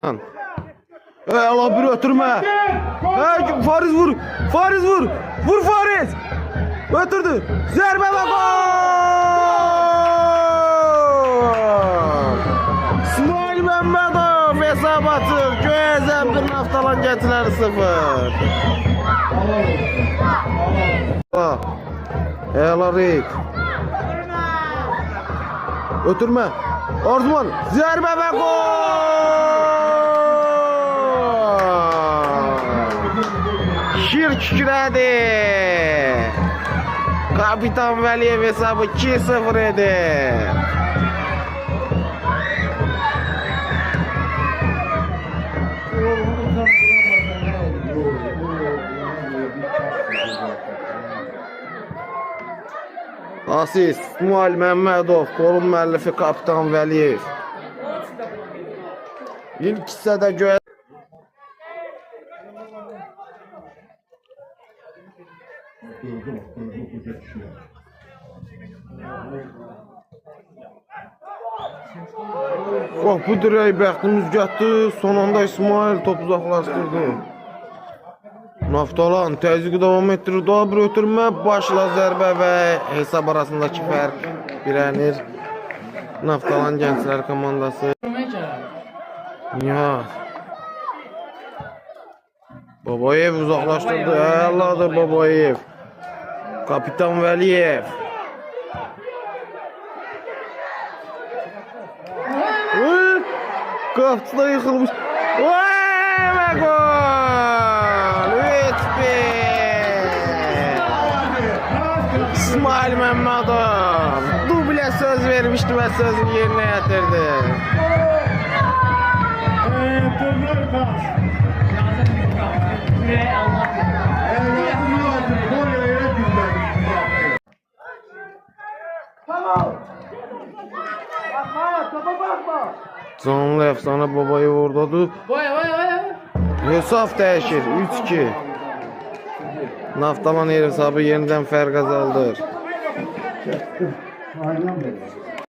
Lan. Allah bir ötürme. Fariz vur. Fariz vur. Vur Fariz. Ötürdü. Zerbe ve gol. İsmail Mehmedov hesabatı. Göğezen bir naftalan getileri 0. Elarik. Ötürme. Orzuman. Zerbe ve gol. Şir kükredi. Kapitan Veliyev hesabı 2-0 edi. Asist İsmail Mehmedov, golun müəllifi Kapitan Veliyev. İlk hissədə göyə bu dirək bəxtimiz getdi. Son anda İsmail topu uzaqlaşdırdı. Naftalan təzyiqi davam etdirir. Daha bir ötürmə, başla zərbə və hesab arasındakı fərq birənir. Naftalan Gənclər komandası. Nihat. Babayev uzaqlaşdırdı. Əladır Babayev. Kapitan Veliyev. Qapçılar yıxılmış. Və gol! 3-1. İsmail Mehmedov duble söz vermişti ve sözünü yerine getirdi. Canlı efsane babayı oradadır. Hesab dəyişir 3-2. Naftalan hesabı yeniden fərq azaldır.